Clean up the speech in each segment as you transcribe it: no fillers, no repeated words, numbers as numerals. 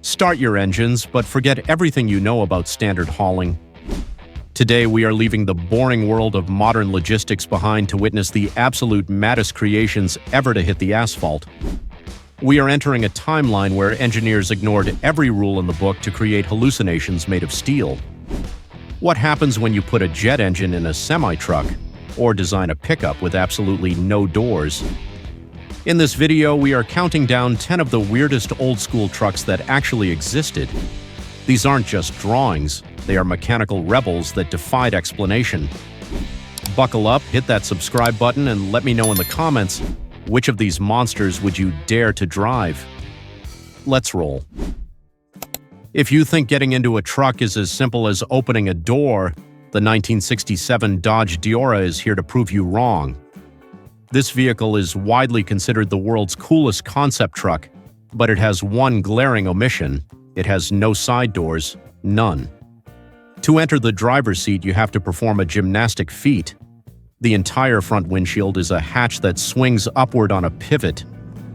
Start your engines, but forget everything you know about standard hauling. Today, we are leaving the boring world of modern logistics behind to witness the absolute maddest creations ever to hit the asphalt. We are entering a timeline where engineers ignored every rule in the book to create hallucinations made of steel. What happens when you put a jet engine in a semi-truck, or design a pickup with absolutely no doors? In this video, we are counting down 10 of the weirdest old-school trucks that actually existed. These aren't just drawings, they are mechanical rebels that defied explanation. Buckle up, hit that subscribe button, and let me know in the comments, which of these monsters would you dare to drive? Let's roll. If you think getting into a truck is as simple as opening a door, the 1967 Dodge Deora is here to prove you wrong. This vehicle is widely considered the world's coolest concept truck, but it has one glaring omission. It has no side doors, none. To enter the driver's seat, you have to perform a gymnastic feat. The entire front windshield is a hatch that swings upward on a pivot.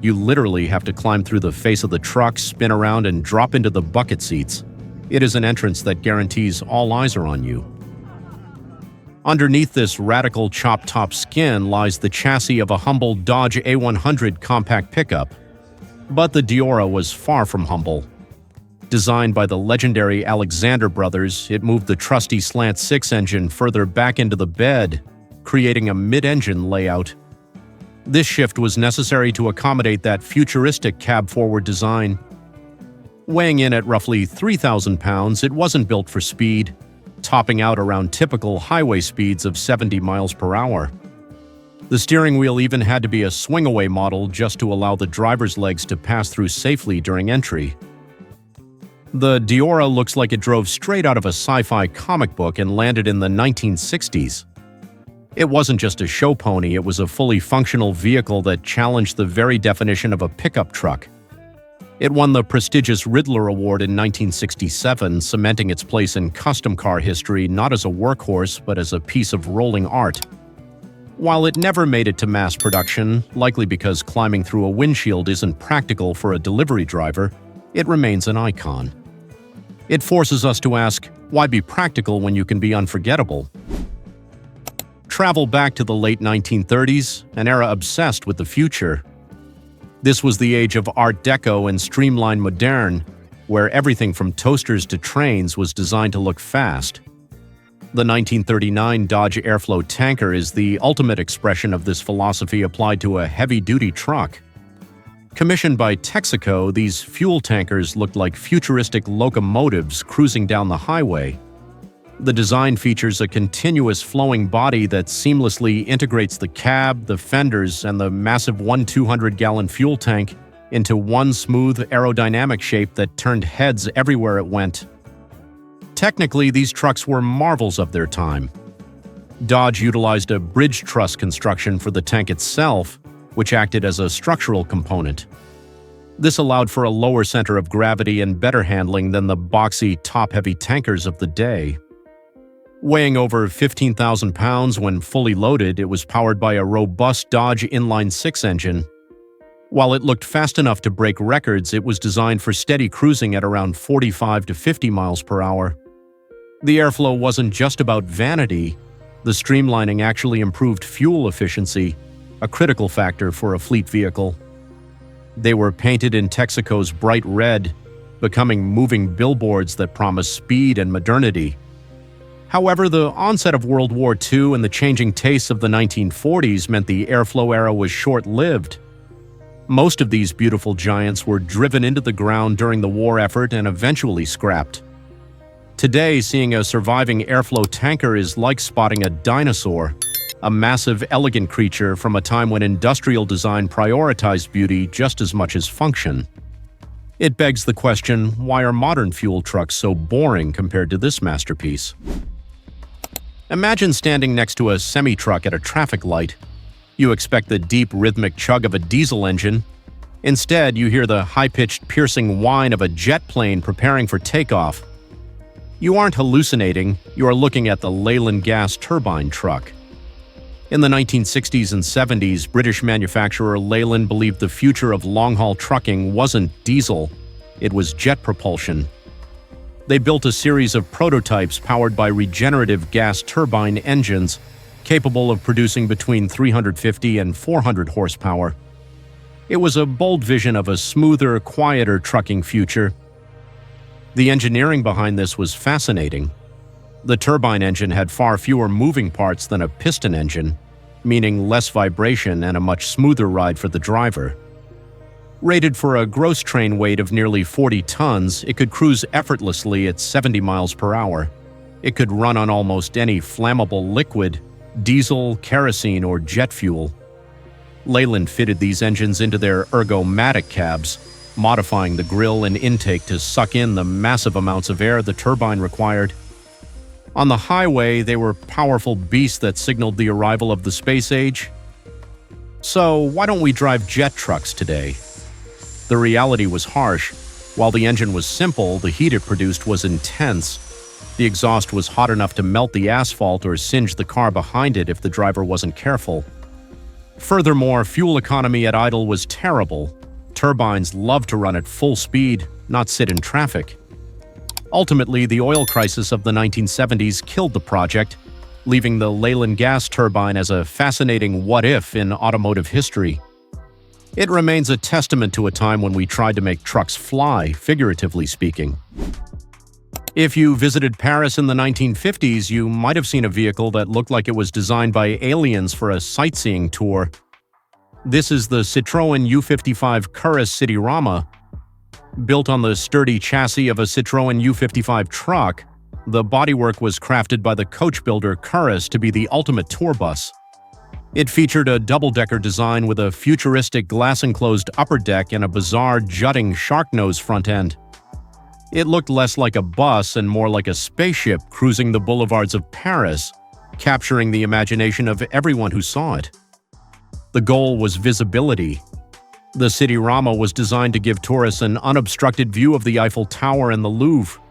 You literally have to climb through the face of the truck, spin around, and drop into the bucket seats. It is an entrance that guarantees all eyes are on you. Underneath this radical chop-top skin lies the chassis of a humble Dodge A100 compact pickup. But the Deora was far from humble. Designed by the legendary Alexander brothers, it moved the trusty slant 6 engine further back into the bed, creating a mid-engine layout. This shift was necessary to accommodate that futuristic cab-forward design. Weighing in at roughly 3,000 pounds, it wasn't built for speed, topping out around typical highway speeds of 70 miles per hour. The steering wheel even had to be a swing-away model just to allow the driver's legs to pass through safely during entry. The Deora looks like it drove straight out of a sci-fi comic book and landed in the 1960s. It wasn't just a show pony, it was a fully functional vehicle that challenged the very definition of a pickup truck. It won the prestigious Riddler Award in 1967, cementing its place in custom car history not as a workhorse but as a piece of rolling art. While it never made it to mass production, likely because climbing through a windshield isn't practical for a delivery driver, it remains an icon. It forces us to ask, why be practical when you can be unforgettable? Travel back to the late 1930s, an era obsessed with the future. This was the age of Art Deco and streamlined moderne, where everything from toasters to trains was designed to look fast. The 1939 Dodge Airflow tanker is the ultimate expression of this philosophy applied to a heavy-duty truck. Commissioned by Texaco, these fuel tankers looked like futuristic locomotives cruising down the highway. The design features a continuous flowing body that seamlessly integrates the cab, the fenders, and the massive 200-gallon fuel tank into one smooth aerodynamic shape that turned heads everywhere it went. Technically, these trucks were marvels of their time. Dodge utilized a bridge truss construction for the tank itself, which acted as a structural component. This allowed for a lower center of gravity and better handling than the boxy, top-heavy tankers of the day. Weighing over 15,000 pounds when fully loaded, it was powered by a robust Dodge inline-6 engine. While it looked fast enough to break records, it was designed for steady cruising at around 45 to 50 miles per hour. The airflow wasn't just about vanity. The streamlining actually improved fuel efficiency, a critical factor for a fleet vehicle. They were painted in Texaco's bright red, becoming moving billboards that promised speed and modernity. However, the onset of World War II and the changing tastes of the 1940s meant the airflow era was short-lived. Most of these beautiful giants were driven into the ground during the war effort and eventually scrapped. Today, seeing a surviving airflow tanker is like spotting a dinosaur, a massive, elegant creature from a time when industrial design prioritized beauty just as much as function. It begs the question, why are modern fuel trucks so boring compared to this masterpiece? Imagine standing next to a semi-truck at a traffic light. You expect the deep, rhythmic chug of a diesel engine. Instead, you hear the high-pitched, piercing whine of a jet plane preparing for takeoff. You aren't hallucinating, you are looking at the Leyland gas turbine truck. In the 1960s and 70s, British manufacturer Leyland believed the future of long-haul trucking wasn't diesel, It was jet propulsion. They built a series of prototypes powered by regenerative gas turbine engines, capable of producing between 350 and 400 horsepower. It was a bold vision of a smoother, quieter trucking future. The engineering behind this was fascinating. The turbine engine had far fewer moving parts than a piston engine, meaning less vibration and a much smoother ride for the driver. Rated for a gross train weight of nearly 40 tons, it could cruise effortlessly at 70 miles per hour. It could run on almost any flammable liquid, diesel, kerosene, or jet fuel. Leyland fitted these engines into their ergomatic cabs, modifying the grille and intake to suck in the massive amounts of air the turbine required. On the highway, they were powerful beasts that signaled the arrival of the space age. So, why don't we drive jet trucks today? The reality was harsh. While the engine was simple, the heat it produced was intense. The exhaust was hot enough to melt the asphalt or singe the car behind it if the driver wasn't careful. Furthermore, fuel economy at idle was terrible. Turbines loved to run at full speed, not sit in traffic. Ultimately, the oil crisis of the 1970s killed the project, leaving the Leyland gas turbine as a fascinating what-if in automotive history. It remains a testament to a time when we tried to make trucks fly, figuratively speaking. If you visited Paris in the 1950s, you might have seen a vehicle that looked like it was designed by aliens for a sightseeing tour. This is the Citroën U55 Curus Cityrama. Built on the sturdy chassis of a Citroën U55 truck, the bodywork was crafted by the coach builder Curus to be the ultimate tour bus. It featured a double-decker design with a futuristic glass-enclosed upper deck and a bizarre jutting shark nose front end. It looked less like a bus and more like a spaceship cruising the boulevards of Paris, capturing the imagination of everyone who saw it. The goal was visibility. The Cityrama was designed to give tourists an unobstructed view of the Eiffel Tower and the Louvre.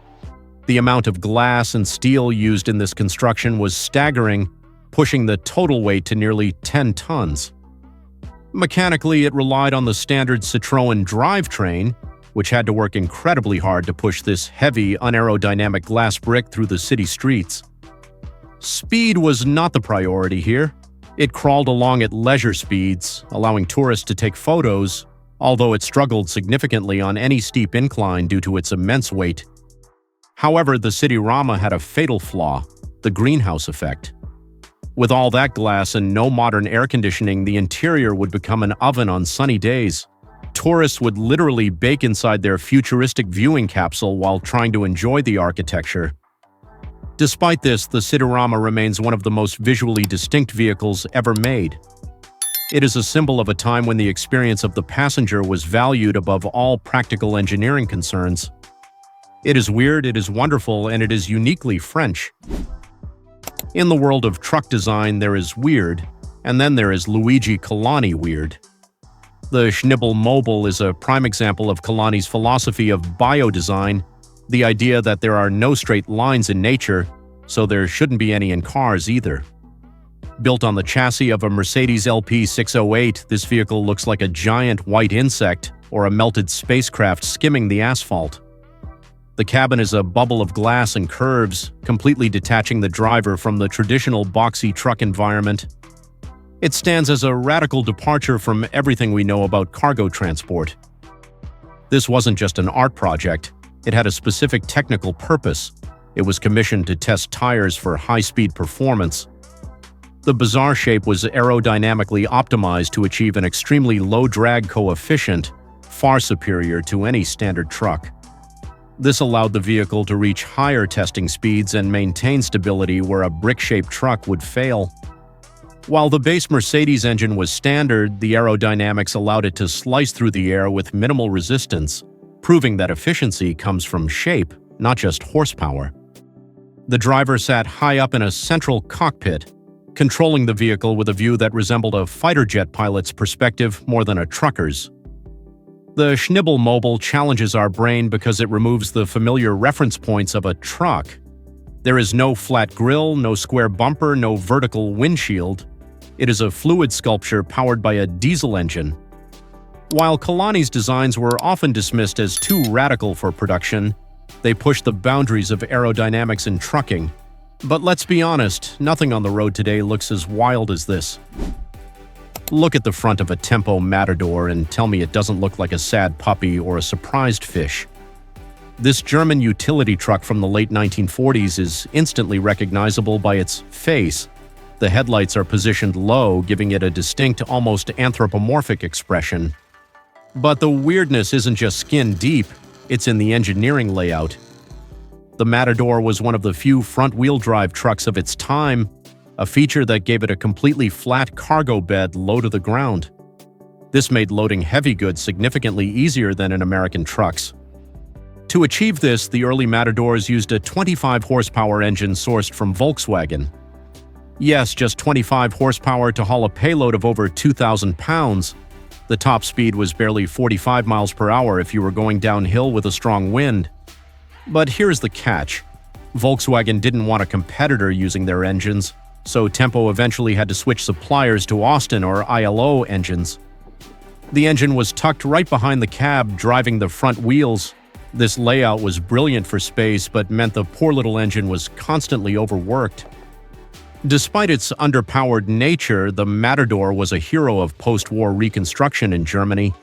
The amount of glass and steel used in this construction was staggering, pushing the total weight to nearly 10 tons. Mechanically, it relied on the standard Citroën drivetrain, which had to work incredibly hard to push this heavy, unaerodynamic glass brick through the city streets. Speed was not the priority here. It crawled along at leisure speeds, allowing tourists to take photos, although it struggled significantly on any steep incline due to its immense weight. However, the Cityrama had a fatal flaw: the greenhouse effect. With all that glass and no modern air conditioning, the interior would become an oven on sunny days. Tourists would literally bake inside their futuristic viewing capsule while trying to enjoy the architecture. Despite this, the Cityrama remains one of the most visually distinct vehicles ever made. It is a symbol of a time when the experience of the passenger was valued above all practical engineering concerns. It is weird, it is wonderful, and it is uniquely French. In the world of truck design, there is weird, and then there is Luigi Colani weird. The Schnibble Mobile is a prime example of Colani's philosophy of biodesign, the idea that there are no straight lines in nature, so there shouldn't be any in cars either. Built on the chassis of a Mercedes LP 608, this vehicle looks like a giant white insect or a melted spacecraft skimming the asphalt. The cabin is a bubble of glass and curves, completely detaching the driver from the traditional boxy truck environment. It stands as a radical departure from everything we know about cargo transport. This wasn't just an art project, it had a specific technical purpose. It was commissioned to test tires for high-speed performance. The bizarre shape was aerodynamically optimized to achieve an extremely low drag coefficient, far superior to any standard truck. This allowed the vehicle to reach higher testing speeds and maintain stability where a brick-shaped truck would fail. While the base Mercedes engine was standard, the aerodynamics allowed it to slice through the air with minimal resistance, proving that efficiency comes from shape, not just horsepower. The driver sat high up in a central cockpit, controlling the vehicle with a view that resembled a fighter jet pilot's perspective more than a trucker's. The Schnibble Mobile challenges our brain because it removes the familiar reference points of a truck. There is no flat grille, no square bumper, no vertical windshield. It is a fluid sculpture powered by a diesel engine. While Colani's designs were often dismissed as too radical for production, they pushed the boundaries of aerodynamics in trucking. But let's be honest, nothing on the road today looks as wild as this. Look at the front of a Tempo Matador and tell me it doesn't look like a sad puppy or a surprised fish. This German utility truck from the late 1940s is instantly recognizable by its face. The headlights are positioned low, giving it a distinct, almost anthropomorphic expression. But the weirdness isn't just skin deep, it's in the engineering layout. The Matador was one of the few front-wheel drive trucks of its time, a feature that gave it a completely flat cargo bed low to the ground. This made loading heavy goods significantly easier than in American trucks. To achieve this, the early Matadors used a 25-horsepower engine sourced from Volkswagen. Yes, just 25 horsepower to haul a payload of over 2,000 pounds. The top speed was barely 45 miles per hour if you were going downhill with a strong wind. But here's the catch. Volkswagen didn't want a competitor using their engines, so Tempo eventually had to switch suppliers to Austin or ILO engines. The engine was tucked right behind the cab, driving the front wheels. This layout was brilliant for space, but meant the poor little engine was constantly overworked. Despite its underpowered nature, the Matador was a hero of post-war reconstruction in Germany.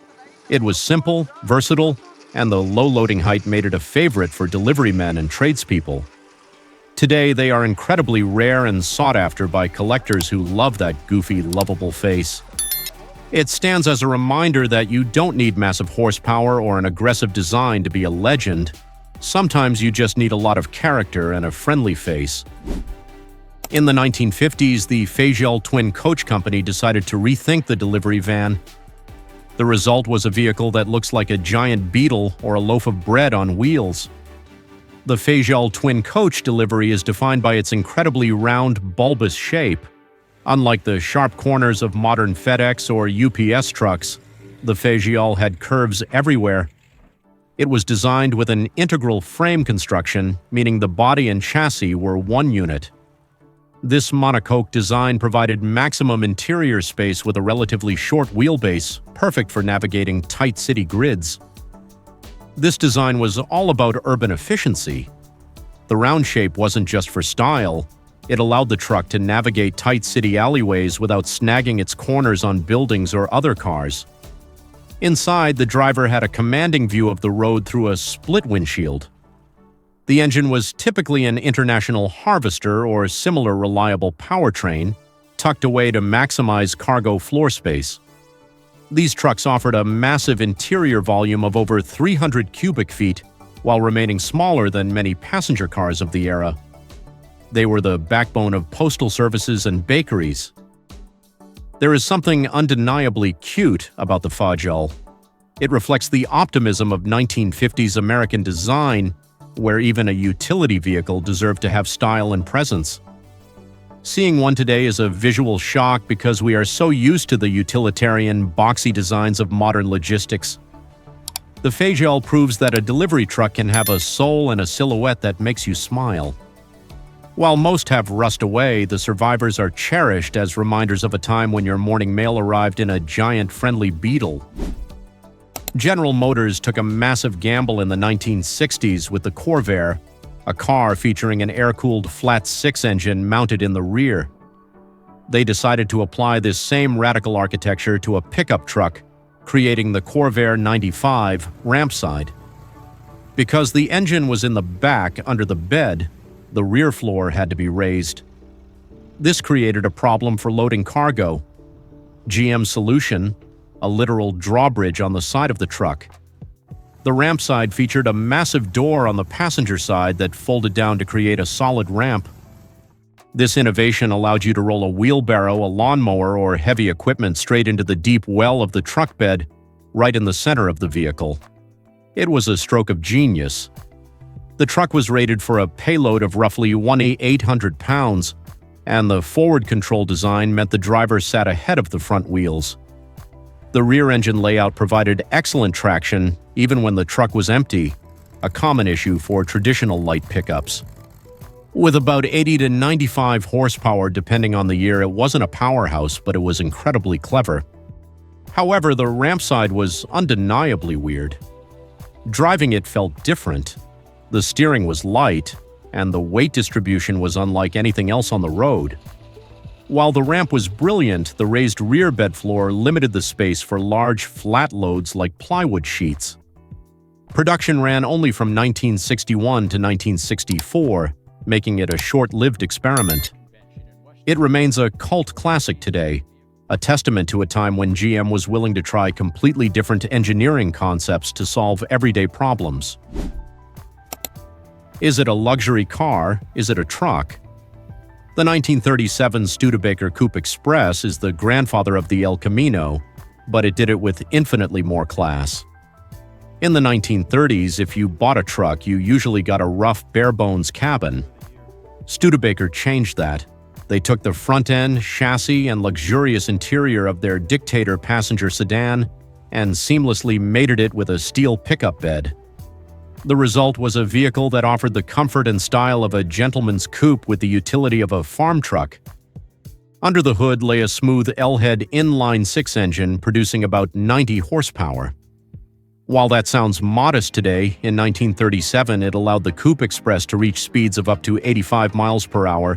It was simple, versatile, and the low loading height made it a favorite for delivery men and tradespeople. Today, they are incredibly rare and sought after by collectors who love that goofy, lovable face. It stands as a reminder that you don't need massive horsepower or an aggressive design to be a legend. Sometimes you just need a lot of character and a friendly face. In the 1950s, the Fagiel Twin Coach Company decided to rethink the delivery van. The result was a vehicle that looks like a giant beetle or a loaf of bread on wheels. The Fagiel Twin Coach delivery is defined by its incredibly round, bulbous shape. Unlike the sharp corners of modern FedEx or UPS trucks, the Fagiel had curves everywhere. It was designed with an integral frame construction, meaning the body and chassis were one unit. This monocoque design provided maximum interior space with a relatively short wheelbase, perfect for navigating tight city grids. This design was all about urban efficiency. The round shape wasn't just for style, it allowed the truck to navigate tight city alleyways without snagging its corners on buildings or other cars. Inside, the driver had a commanding view of the road through a split windshield. The engine was typically an International Harvester or similar reliable powertrain, tucked away to maximize cargo floor space. These trucks offered a massive interior volume of over 300 cubic feet, while remaining smaller than many passenger cars of the era. They were the backbone of postal services and bakeries. There is something undeniably cute about the Fagiel. It reflects the optimism of 1950s American design, where even a utility vehicle deserved to have style and presence. Seeing one today is a visual shock because we are so used to the utilitarian, boxy designs of modern logistics. The Fagiel proves that a delivery truck can have a soul and a silhouette that makes you smile. While most have rust away, the survivors are cherished as reminders of a time when your morning mail arrived in a giant friendly beetle. General Motors took a massive gamble in the 1960s with the Corvair, a car featuring an air-cooled flat-six engine mounted in the rear. They decided to apply this same radical architecture to a pickup truck, creating the Corvair 95 rampside. Because the engine was in the back under the bed, the rear floor had to be raised. This created a problem for loading cargo. GM's solution: a literal drawbridge on the side of the truck. The ramp side featured a massive door on the passenger side that folded down to create a solid ramp. This innovation allowed you to roll a wheelbarrow, a lawnmower, or heavy equipment straight into the deep well of the truck bed, right in the center of the vehicle. It was a stroke of genius. The truck was rated for a payload of roughly 1,800 pounds, and the forward control design meant the driver sat ahead of the front wheels. The rear engine layout provided excellent traction even when the truck was empty, a common issue for traditional light pickups. With about 80 to 95 horsepower depending on the year, it wasn't a powerhouse, but it was incredibly clever. However, the ramp side was undeniably weird. Driving it felt different. The steering was light, and the weight distribution was unlike anything else on the road. While the ramp was brilliant, the raised rear bed floor limited the space for large, flat loads like plywood sheets. Production ran only from 1961 to 1964, making it a short-lived experiment. It remains a cult classic today, a testament to a time when GM was willing to try completely different engineering concepts to solve everyday problems. Is it a luxury car? Is it a truck? The 1937 Studebaker Coupe Express is the grandfather of the El Camino, but it did it with infinitely more class. In the 1930s, if you bought a truck, you usually got a rough, bare-bones cabin. Studebaker changed that. They took the front end, chassis, and luxurious interior of their Dictator passenger sedan and seamlessly mated it with a steel pickup bed. The result was a vehicle that offered the comfort and style of a gentleman's coupe with the utility of a farm truck. Under the hood lay a smooth L-head inline-six engine producing about 90 horsepower. While that sounds modest today, in 1937 it allowed the Coupe Express to reach speeds of up to 85 miles per hour,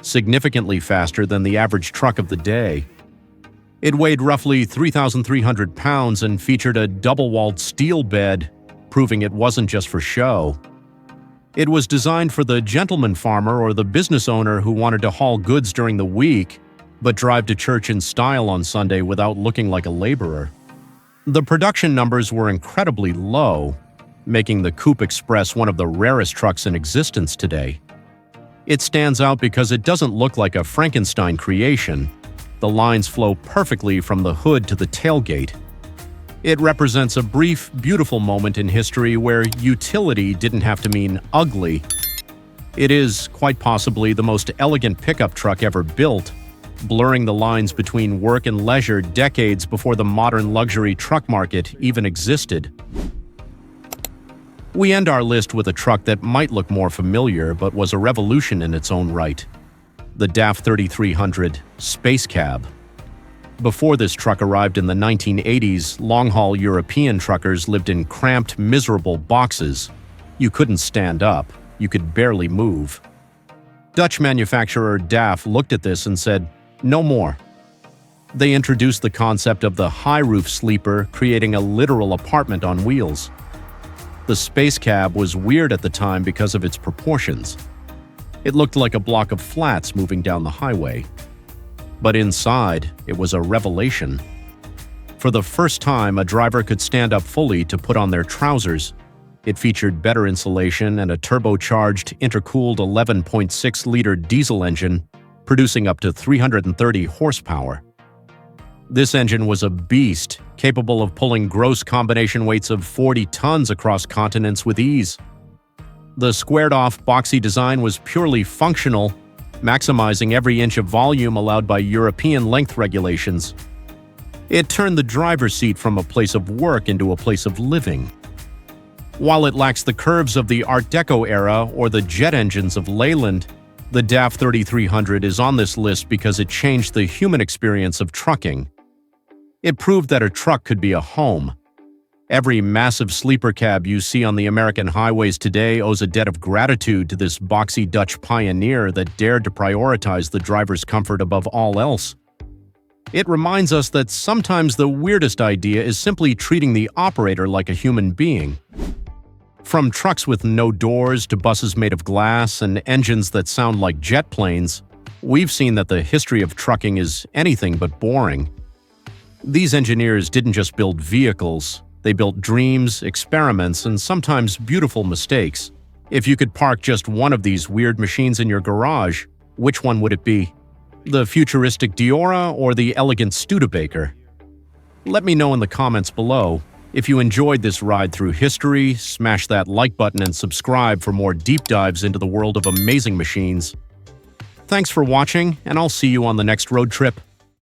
significantly faster than the average truck of the day. It weighed roughly 3,300 pounds and featured a double-walled steel bed, proving it wasn't just for show. It was designed for the gentleman farmer or the business owner who wanted to haul goods during the week, but drive to church in style on Sunday without looking like a laborer. The production numbers were incredibly low, making the Coupe Express one of the rarest trucks in existence today. It stands out because it doesn't look like a Frankenstein creation. The lines flow perfectly from the hood to the tailgate. It represents a brief, beautiful moment in history where utility didn't have to mean ugly. It is, quite possibly, the most elegant pickup truck ever built, blurring the lines between work and leisure decades before the modern luxury truck market even existed. We end our list with a truck that might look more familiar but was a revolution in its own right. The DAF 3300 Space Cab. Before this truck arrived in the 1980s, long-haul European truckers lived in cramped, miserable boxes. You couldn't stand up. You could barely move. Dutch manufacturer DAF looked at this and said, "No more." They introduced the concept of the high-roof sleeper, creating a literal apartment on wheels. The Space Cab was weird at the time because of its proportions. It looked like a block of flats moving down the highway. But inside, it was a revelation. For the first time, a driver could stand up fully to put on their trousers. It featured better insulation and a turbocharged, intercooled 11.6-liter diesel engine, producing up to 330 horsepower. This engine was a beast, capable of pulling gross combination weights of 40 tons across continents with ease. The squared-off, boxy design was purely functional, maximizing every inch of volume allowed by European length regulations. It turned the driver's seat from a place of work into a place of living. While it lacks the curves of the Art Deco era or the jet engines of Leyland, the DAF 3300 is on this list because it changed the human experience of trucking. It proved that a truck could be a home. Every massive sleeper cab you see on the American highways today owes a debt of gratitude to this boxy Dutch pioneer that dared to prioritize the driver's comfort above all else. It reminds us that sometimes the weirdest idea is simply treating the operator like a human being. From trucks with no doors to buses made of glass and engines that sound like jet planes, we've seen that the history of trucking is anything but boring. These engineers didn't just build vehicles, they built dreams, experiments, and sometimes beautiful mistakes. If you could park just one of these weird machines in your garage, which one would it be? The futuristic Deora or the elegant Studebaker? Let me know in the comments below. If you enjoyed this ride through history, smash that like button and subscribe for more deep dives into the world of amazing machines. Thanks for watching, and I'll see you on the next road trip.